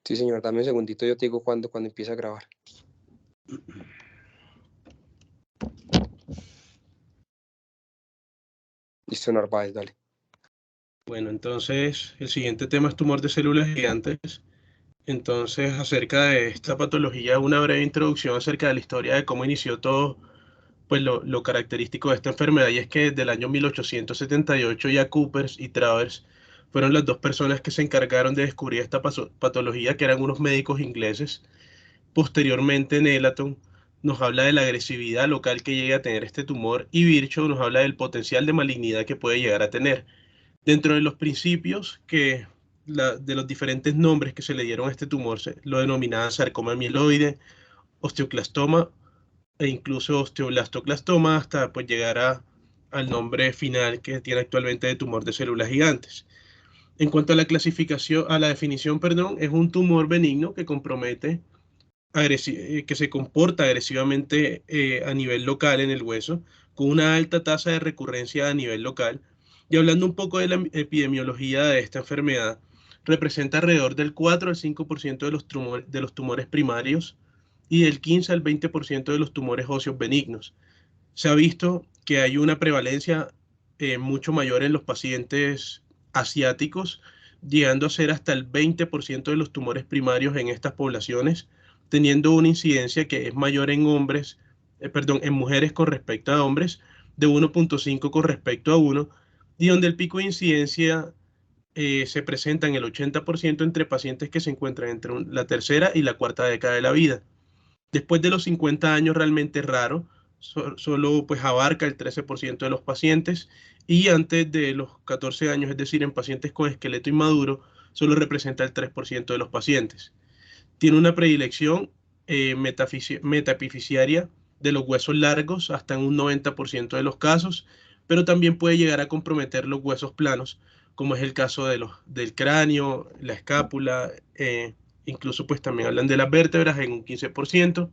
Sí, señor, dame un segundito, yo te digo cuando empiece a grabar. Listo, Narváez, dale. Bueno, entonces el siguiente tema es tumor de células gigantes. Entonces, acerca de esta patología, una breve introducción acerca de la historia de cómo inició todo, pues lo característico de esta enfermedad, y es que desde el año 1878 ya Coopers y Travers fueron las dos personas que se encargaron de descubrir esta patología, que eran unos médicos ingleses. Posteriormente, Nelaton nos habla de la agresividad local que llega a tener este tumor, y Virchow nos habla del potencial de malignidad que puede llegar a tener. Dentro de los principios de los diferentes nombres que se le dieron a este tumor, se lo denominaban sarcoma mieloide, osteoclastoma e incluso osteoblastoclastoma, hasta pues llegar al nombre final que tiene actualmente de tumor de células gigantes. En cuanto a la clasificación, a la definición, perdón, es un tumor benigno que que se comporta agresivamente a nivel local en el hueso, con una alta tasa de recurrencia a nivel local. Y hablando un poco de la epidemiología de esta enfermedad, representa alrededor del 4 al 5% de los tumores primarios y del 15 al 20% de los tumores óseos benignos. Se ha visto que hay una prevalencia mucho mayor en los pacientes asiáticos, llegando a ser hasta el 20% de los tumores primarios en estas poblaciones, teniendo una incidencia que es mayor en en mujeres con respecto a hombres, de 1.5 con respecto a 1, y donde el pico de incidencia se presenta en el 80% entre pacientes que se encuentran entre la tercera y la cuarta década de la vida. Después de los 50 años realmente es raro, solo pues abarca el 13% de los pacientes, y antes de los 14 años, es decir, en pacientes con esqueleto inmaduro, solo representa el 3% de los pacientes. Tiene una predilección metaepifisiaria de los huesos largos hasta en un 90% de los casos, pero también puede llegar a comprometer los huesos planos, como es el caso del cráneo, la escápula, incluso pues también hablan de las vértebras en un 15%.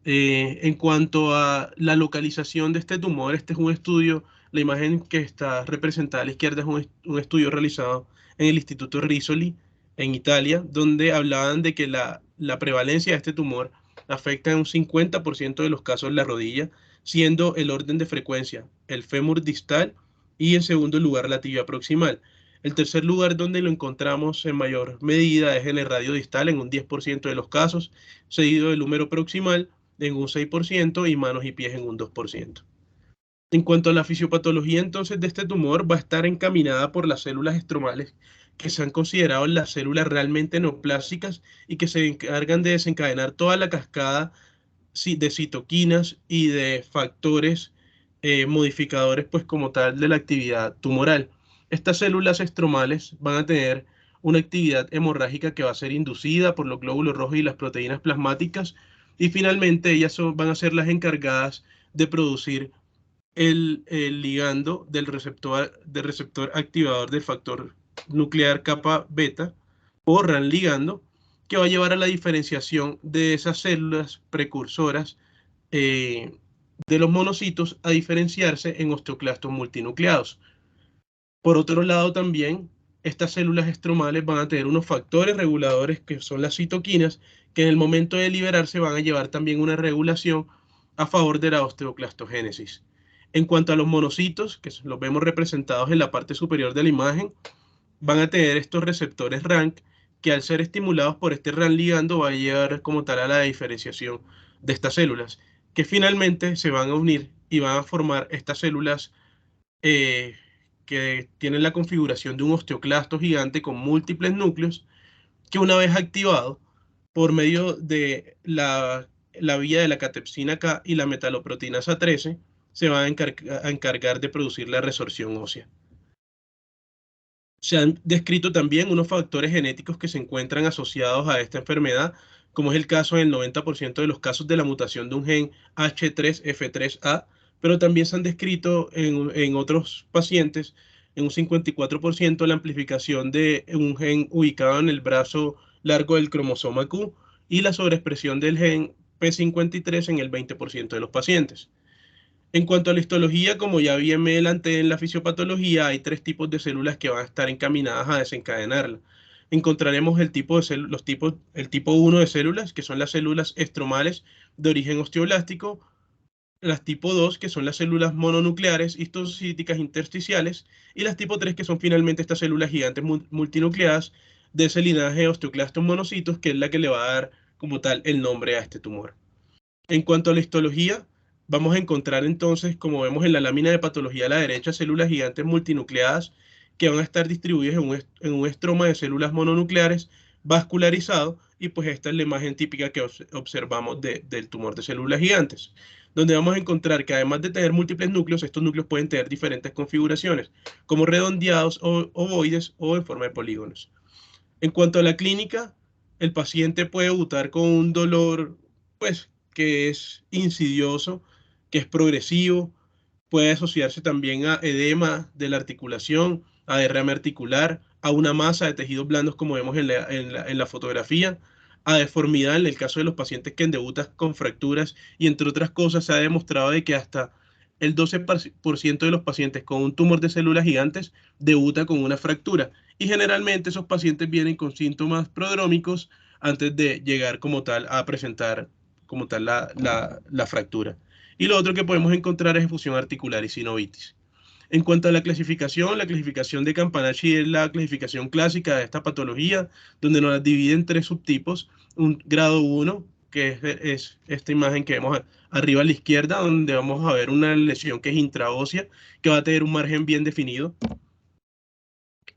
En cuanto a la localización de este tumor, este es un estudio, la imagen que está representada a la izquierda es un estudio realizado en el Instituto Rizzoli en Italia, donde hablaban de que la prevalencia de este tumor afecta en un 50% de los casos la rodilla, siendo el orden de frecuencia el fémur distal y en segundo lugar la tibia proximal. El tercer lugar donde lo encontramos en mayor medida es en el radio distal en un 10% de los casos, seguido del húmero proximal en un 6% y manos y pies en un 2%. En cuanto a la fisiopatología entonces de este tumor, va a estar encaminada por las células estromales, que se han considerado las células realmente neoplásicas y que se encargan de desencadenar toda la cascada de citoquinas y de factores modificadores, pues como tal, de la actividad tumoral. Estas células estromales van a tener una actividad hemorrágica que va a ser inducida por los glóbulos rojos y las proteínas plasmáticas, y finalmente ellas van a ser las encargadas de producir el ligando del receptor activador del factor nuclear capa beta, o RAN ligando, que va a llevar a la diferenciación de esas células precursoras eh, de los monocitos a diferenciarse en osteoclastos multinucleados. Por otro lado, también estas células estromales van a tener unos factores reguladores que son las citoquinas, que en el momento de liberarse van a llevar también una regulación a favor de la osteoclastogénesis. En cuanto a los monocitos, que los vemos representados en la parte superior de la imagen, van a tener estos receptores RANK, que al ser estimulados por este RAN ligando va a llevar como tal a la diferenciación de estas células, que finalmente se van a unir y van a formar estas células eh, que tienen la configuración de un osteoclasto gigante con múltiples núcleos, que una vez activado por medio de la vía de la catepsina K y la metaloproteinasa 13, se van a encargar de producir la resorción ósea. Se han descrito también unos factores genéticos que se encuentran asociados a esta enfermedad, como es el caso en el 90% de los casos de la mutación de un gen H3F3A, pero también se han descrito en otros pacientes, en un 54%, la amplificación de un gen ubicado en el brazo largo del cromosoma Q y la sobreexpresión del gen P53 en el 20% de los pacientes. En cuanto a la histología, como ya vi en la fisiopatología, hay tres tipos de células que van a estar encaminadas a desencadenarla. encontraremos el tipo 1 de células, que son las células estromales de origen osteoblástico, las tipo 2, que son las células mononucleares histocíticas intersticiales, y las tipo 3, que son finalmente estas células gigantes multinucleadas de ese linaje osteoclastos monocitos, que es la que le va a dar como tal el nombre a este tumor. En cuanto a la histología, vamos a encontrar entonces, como vemos en la lámina de patología a la derecha, células gigantes multinucleadas que van a estar distribuidas en un estroma de células mononucleares vascularizado, y pues esta es la imagen típica que observamos del tumor de células gigantes, donde vamos a encontrar que además de tener múltiples núcleos, estos núcleos pueden tener diferentes configuraciones, como redondeados o ovoides o en forma de polígonos. En cuanto a la clínica, el paciente puede debutar con un dolor, pues, que es insidioso, que es progresivo, puede asociarse también a edema de la articulación, a derrame articular, a una masa de tejidos blandos como vemos en la fotografía, a deformidad en el caso de los pacientes que debutan con fracturas, y entre otras cosas se ha demostrado de que hasta el 12% de los pacientes con un tumor de células gigantes debuta con una fractura, y generalmente esos pacientes vienen con síntomas prodrómicos antes de llegar como tal a presentar como tal la fractura. Y lo otro que podemos encontrar es efusión articular y sinovitis. En cuanto a la clasificación de Campanacci es la clasificación clásica de esta patología, donde nos la divide en 3 subtipos: un grado 1, que es esta imagen que vemos arriba a la izquierda, donde vamos a ver una lesión que es intraósea, que va a tener un margen bien definido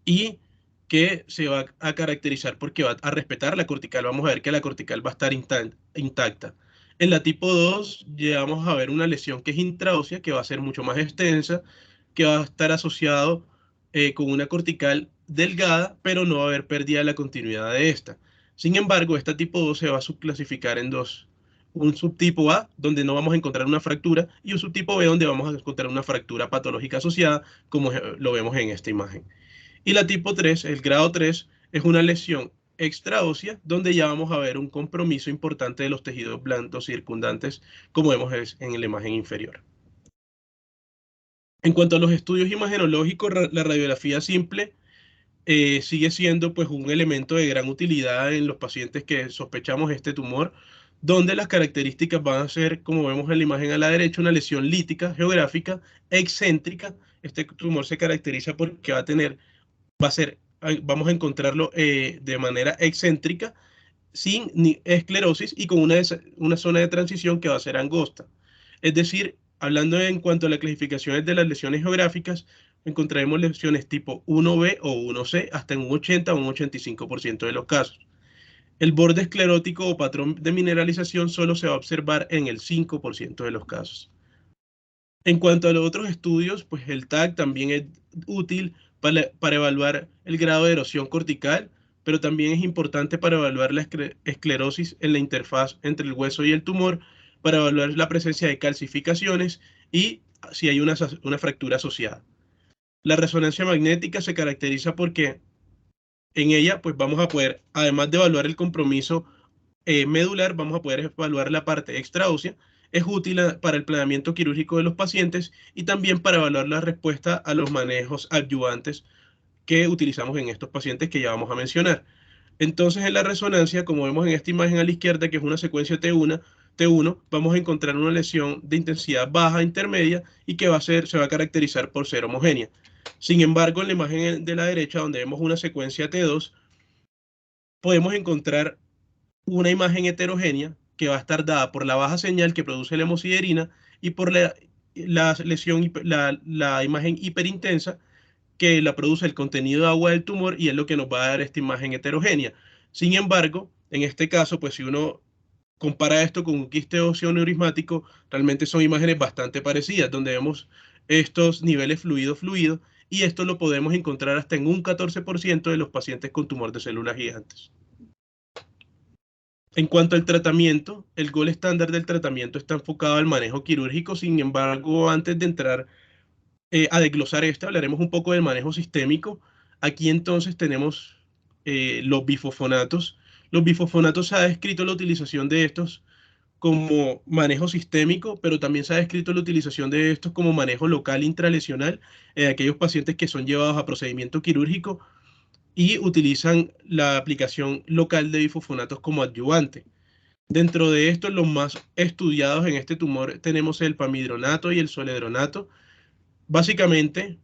y que se va a caracterizar porque va a respetar la cortical. Vamos a ver que la cortical va a estar intacta. En la tipo 2 ya vamos a ver una lesión que es intraósea, que va a ser mucho más extensa, que va a estar asociado con una cortical delgada, pero no va a haber pérdida de la continuidad de esta. Sin embargo, esta tipo 2 se va a subclasificar en dos: un subtipo A, donde no vamos a encontrar una fractura, y un subtipo B, donde vamos a encontrar una fractura patológica asociada, como lo vemos en esta imagen. Y la tipo 3, el grado 3, es una lesión extraósea, donde ya vamos a ver un compromiso importante de los tejidos blandos circundantes, como vemos en la imagen inferior. En cuanto a los estudios imagenológicos, la radiografía simple sigue siendo pues un elemento de gran utilidad en los pacientes que sospechamos este tumor, donde las características van a ser, como vemos en la imagen a la derecha, una lesión lítica, geográfica, excéntrica. Este tumor se caracteriza porque vamos a encontrarlo de manera excéntrica, sin esclerosis y con una zona de transición que va a ser angosta. Es decir, hablando en cuanto a las clasificaciones de las lesiones geográficas, encontraremos lesiones tipo 1B o 1C hasta en un 80 o un 85% de los casos. El borde esclerótico o patrón de mineralización solo se va a observar en el 5% de los casos. En cuanto a los otros estudios, pues el TAC también es útil para evaluar el grado de erosión cortical, pero también es importante para evaluar la esclerosis en la interfaz entre el hueso y el tumor, para evaluar la presencia de calcificaciones y si hay una fractura asociada. La resonancia magnética se caracteriza porque en ella pues vamos a poder, además de evaluar el compromiso medular, vamos a poder evaluar la parte extraósea. Es útil para el planeamiento quirúrgico de los pacientes y también para evaluar la respuesta a los manejos adyuvantes que utilizamos en estos pacientes que ya vamos a mencionar. Entonces, en la resonancia, como vemos en esta imagen a la izquierda, que es una secuencia T1, vamos a encontrar una lesión de intensidad baja intermedia y que se va a caracterizar por ser homogénea. Sin embargo, en la imagen de la derecha, donde vemos una secuencia T2, podemos encontrar una imagen heterogénea que va a estar dada por la baja señal que produce la hemosiderina y por la imagen hiperintensa que la produce el contenido de agua del tumor, y es lo que nos va a dar esta imagen heterogénea. Sin embargo, en este caso, pues si uno compara esto con un quiste óseo neurismático, realmente son imágenes bastante parecidas, donde vemos estos niveles fluido-fluido, y esto lo podemos encontrar hasta en un 14% de los pacientes con tumor de células gigantes. En cuanto al tratamiento, el gol estándar del tratamiento está enfocado al manejo quirúrgico. Sin embargo, antes de entrar a desglosar esto, hablaremos un poco del manejo sistémico. Aquí entonces tenemos los bifosfonatos. Los bifosfonatos, se ha descrito la utilización de estos como manejo sistémico, pero también se ha descrito la utilización de estos como manejo local intralesional en aquellos pacientes que son llevados a procedimiento quirúrgico. y utilizan la aplicación local de bifosfonatos como adyuvante. Dentro de estos, los más estudiados en este tumor tenemos el pamidronato y el zoledronato. Básicamente,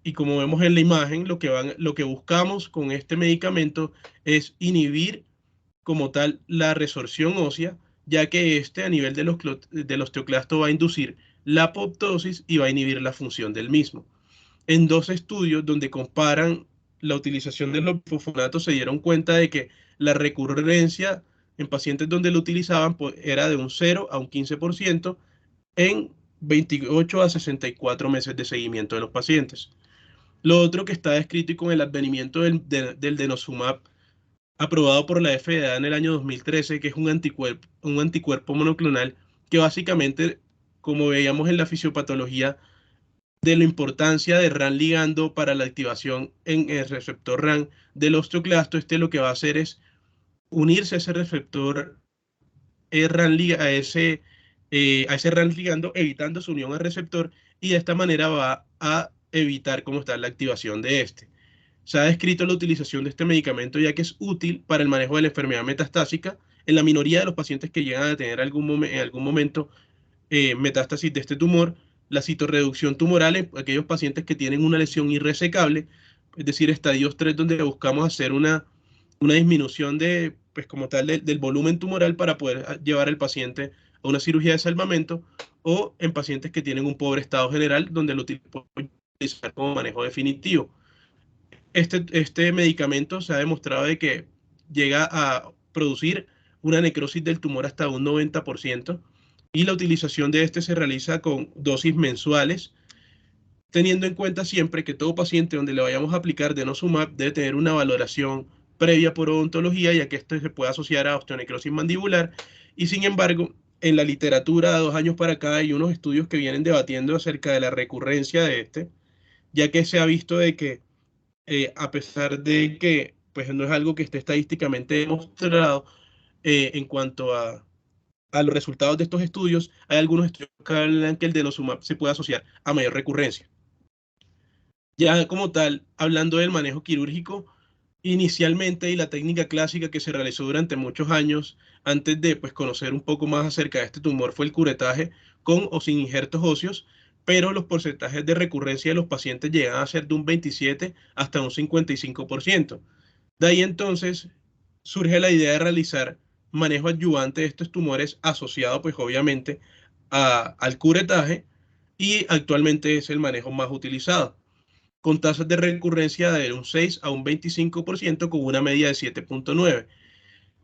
y como vemos en la imagen, lo que buscamos con este medicamento es inhibir como tal la resorción ósea, ya que este a nivel del osteoclasto va a inducir la apoptosis y va a inhibir la función del mismo. En dos estudios donde comparan la utilización de los bifosfonatos se dieron cuenta de que la recurrencia en pacientes donde lo utilizaban pues, era de un 0 a un 15% en 28 a 64 meses de seguimiento de los pacientes. Lo otro que está descrito y con el advenimiento del denosumab aprobado por la FDA en el año 2013, que es un anticuerpo monoclonal que básicamente, como veíamos en la fisiopatología, de la importancia de RAN ligando para la activación en el receptor RAN del osteoclasto, lo que va a hacer es unirse a ese receptor RAN, a ese RAN ligando, evitando su unión al receptor, y de esta manera va a evitar como está la activación de este. Se ha descrito la utilización de este medicamento ya que es útil para el manejo de la enfermedad metastásica en la minoría de los pacientes que llegan a tener en algún momento metástasis de este tumor, la citorreducción tumoral en aquellos pacientes que tienen una lesión irresecable, es decir, estadios 3 donde buscamos hacer una disminución de, pues como tal, del volumen tumoral para poder llevar al paciente a una cirugía de salvamento, o en pacientes que tienen un pobre estado general donde lo utilizar como manejo definitivo. Este medicamento se ha demostrado de que llega a producir una necrosis del tumor hasta un 90%, y la utilización de este se realiza con dosis mensuales, teniendo en cuenta siempre que todo paciente donde le vayamos a aplicar denosumab debe tener una valoración previa por odontología, ya que esto se puede asociar a osteonecrosis mandibular, y sin embargo, en la literatura de 2 años para acá hay unos estudios que vienen debatiendo acerca de la recurrencia de este, ya que se ha visto de que a pesar de que pues no es algo que esté estadísticamente demostrado en cuanto a los resultados de estos estudios, hay algunos estudios que hablan que el denosumab se puede asociar a mayor recurrencia. Ya como tal, hablando del manejo quirúrgico, inicialmente y la técnica clásica que se realizó durante muchos años antes de pues, conocer un poco más acerca de este tumor fue el curetaje con o sin injertos óseos, pero los porcentajes de recurrencia de los pacientes llegan a ser de un 27 hasta un 55%. De ahí entonces surge la idea de realizar manejo adyuvante de estos tumores asociado pues obviamente al curetaje, y actualmente es el manejo más utilizado con tasas de recurrencia de un 6 a un 25% con una media de 7.9.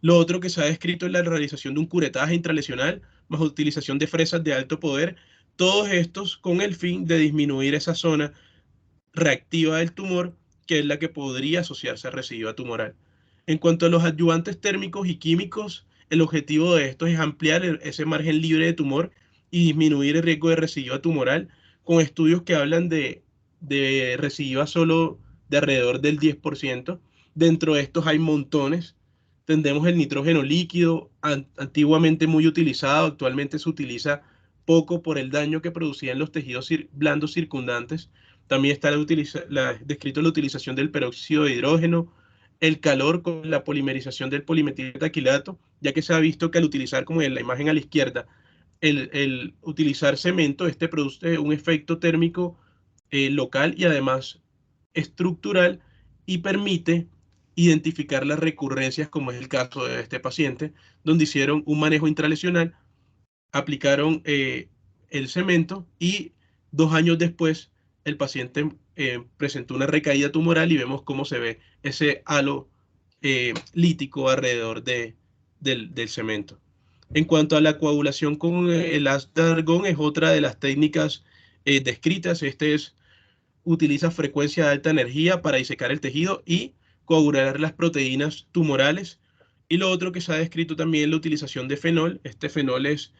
Lo otro que se ha descrito es la realización de un curetaje intralesional más utilización de fresas de alto poder, todos estos con el fin de disminuir esa zona reactiva del tumor, que es la que podría asociarse a recidiva tumoral. En cuanto a los adyuvantes térmicos y químicos, el objetivo de estos es ampliar ese margen libre de tumor y disminuir el riesgo de recidiva tumoral, con estudios que hablan de recidiva solo de alrededor del 10%. Dentro de estos hay montones. Tendremos el nitrógeno líquido, antiguamente muy utilizado, actualmente se utiliza poco por el daño que producían los tejidos blandos circundantes. También está descrito la utilización del peróxido de hidrógeno, el calor con la polimerización del polimetiletaquilato, ya que se ha visto que al utilizar, como en la imagen a la izquierda, el utilizar cemento, este produce un efecto térmico local y además estructural, y permite identificar las recurrencias, como es el caso de este paciente, donde hicieron un manejo intralesional, aplicaron el cemento y 2 años después el paciente presentó una recaída tumoral y vemos cómo se ve ese halo lítico alrededor del cemento. En cuanto a la coagulación con el ácido de argón, es otra de las técnicas descritas. Utiliza frecuencia de alta energía para disecar el tejido y coagular las proteínas tumorales. Y lo otro que se ha descrito también es la utilización de fenol. Este fenol es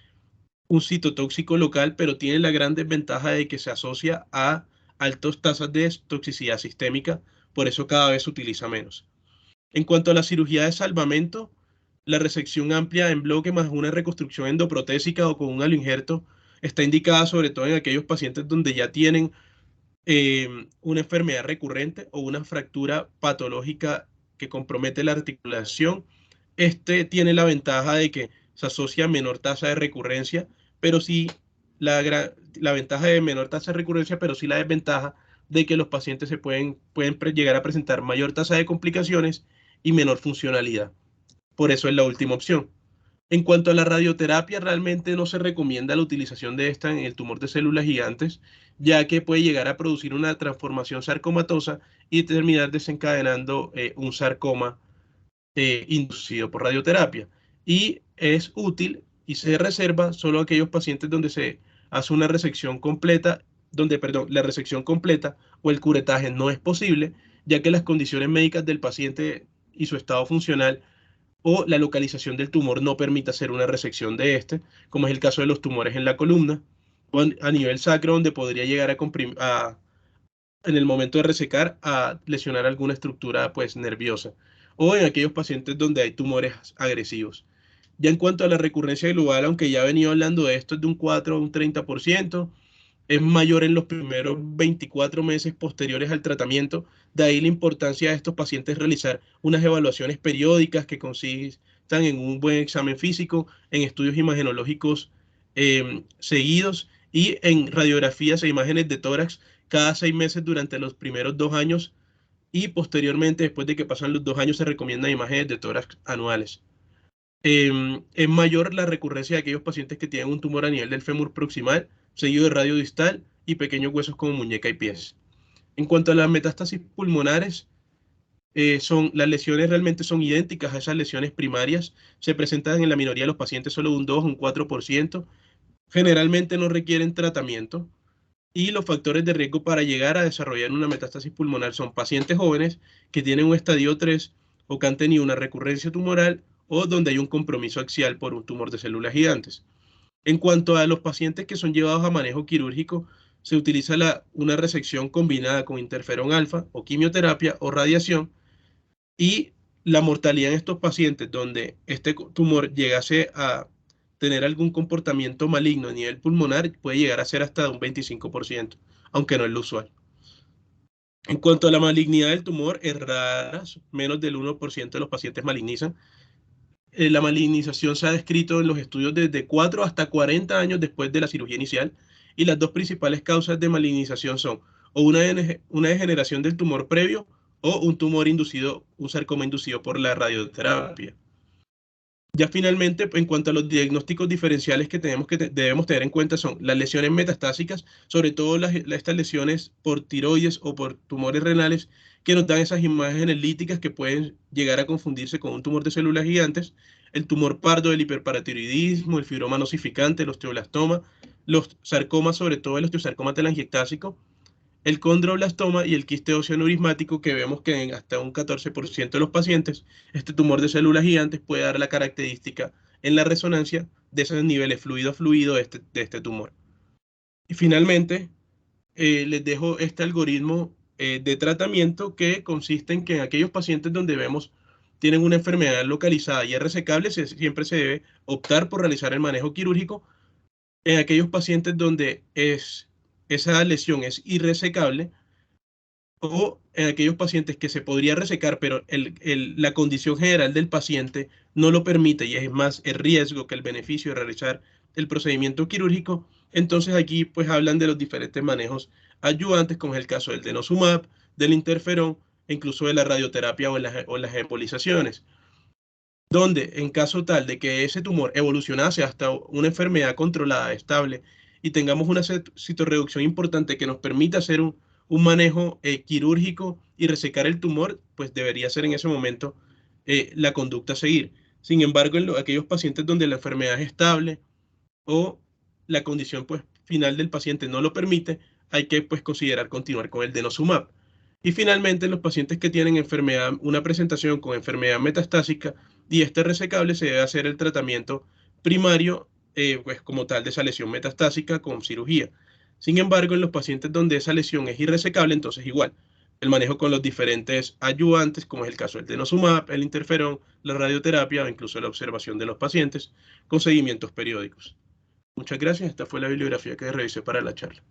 un citotóxico local, pero tiene la gran desventaja de que se asocia a altas tasas de toxicidad sistémica, por eso cada vez se utiliza menos. En cuanto a la cirugía de salvamento, la resección amplia en bloque más una reconstrucción endoprotésica o con un aloinjerto está indicada sobre todo en aquellos pacientes donde ya tienen una enfermedad recurrente o una fractura patológica que compromete la articulación, este tiene la ventaja de que se asocia a menor tasa de recurrencia, pero sí la ventaja de menor tasa de recurrencia, pero sí la desventaja de que los pacientes pueden llegar a presentar mayor tasa de complicaciones y menor funcionalidad. Por eso es la última opción. En cuanto a la radioterapia, realmente no se recomienda la utilización de esta en el tumor de células gigantes, ya que puede llegar a producir una transformación sarcomatosa y terminar desencadenando un sarcoma inducido por radioterapia. Y es útil y se reserva solo a aquellos pacientes donde se hace una resección completa, donde, perdón, la resección completa o el curetaje no es posible, ya que las condiciones médicas del paciente y su estado funcional o la localización del tumor no permite hacer una resección de este, como es el caso de los tumores en la columna, o a nivel sacro, donde podría llegar en el momento de resecar, a lesionar alguna estructura pues nerviosa, o en aquellos pacientes donde hay tumores agresivos. Ya en cuanto a la recurrencia global, aunque ya he venido hablando de esto, es de un 4 a un 30%, es mayor en los primeros 24 meses posteriores al tratamiento. De ahí la importancia de estos pacientes realizar unas evaluaciones periódicas que consistan en un buen examen físico, en estudios imagenológicos seguidos y en radiografías e imágenes de tórax cada 6 meses durante los primeros 2 años, y posteriormente, después de que pasan los 2 años, se recomiendan imágenes de tórax anuales. Es mayor la recurrencia de aquellos pacientes que tienen un tumor a nivel del fémur proximal, seguido de radio distal y pequeños huesos como muñeca y pies. En cuanto a las metástasis pulmonares, las lesiones realmente son idénticas a esas lesiones primarias. Se presentan en la minoría de los pacientes solo de un 2 o un 4%. Generalmente no requieren tratamiento. Y los factores de riesgo para llegar a desarrollar una metástasis pulmonar son pacientes jóvenes que tienen un estadio 3 o que han tenido una recurrencia tumoral o donde hay un compromiso axial por un tumor de células gigantes. En cuanto a los pacientes que son llevados a manejo quirúrgico, se utiliza una resección combinada con interferón alfa o quimioterapia o radiación, y la mortalidad en estos pacientes donde este tumor llegase a tener algún comportamiento maligno a nivel pulmonar puede llegar a ser hasta un 25%, aunque no es lo usual. En cuanto a la malignidad del tumor, es rara, menos del 1% de los pacientes malignizan. La malignización se ha descrito en los estudios desde 4 hasta 40 años después de la cirugía inicial, y las dos principales causas de malignización son o una degeneración del tumor previo o un tumor inducido, un sarcoma inducido por la radioterapia. Ya finalmente, en cuanto a los diagnósticos diferenciales que debemos tener en cuenta, son las lesiones metastásicas, sobre todo estas lesiones por tiroides o por tumores renales, que nos dan esas imágenes líticas que pueden llegar a confundirse con un tumor de células gigantes, el tumor pardo, el hiperparatiroidismo, el fibroma nosificante, el osteoblastoma, los sarcomas, sobre todo el osteosarcoma telangiectásico, el condroblastoma y el quiste óseo aneurismático, que vemos que en hasta un 14% de los pacientes, este tumor de células gigantes puede dar la característica en la resonancia de esos niveles fluido-fluido de este tumor. Y finalmente, les dejo este algoritmo de tratamiento, que consiste en que en aquellos pacientes donde vemos tienen una enfermedad localizada y es resecable, siempre se debe optar por realizar el manejo quirúrgico. En aquellos pacientes donde esa lesión es irresecable, o en aquellos pacientes que se podría resecar, pero la condición general del paciente no lo permite y es más el riesgo que el beneficio de realizar el procedimiento quirúrgico, entonces aquí pues hablan de los diferentes manejos ayudantes, como es el caso del denosumab, del interferón e incluso de la radioterapia o las embolizaciones, donde en caso tal de que ese tumor evolucionase hasta una enfermedad controlada, estable, y tengamos una citorreducción importante que nos permita hacer un manejo quirúrgico y resecar el tumor, pues debería ser en ese momento la conducta a seguir. Sin embargo, en aquellos pacientes donde la enfermedad es estable o la condición pues final del paciente no lo permite, hay que pues considerar continuar con el denosumab. Y finalmente, en los pacientes que tienen una presentación con enfermedad metastásica y este resecable, se debe hacer el tratamiento primario, pues como tal, de esa lesión metastásica con cirugía. Sin embargo, en los pacientes donde esa lesión es irresecable, entonces igual, el manejo con los diferentes ayudantes, como es el caso del denosumab, el interferón, la radioterapia o incluso la observación de los pacientes con seguimientos periódicos. Muchas gracias. Esta fue la bibliografía que revisé para la charla.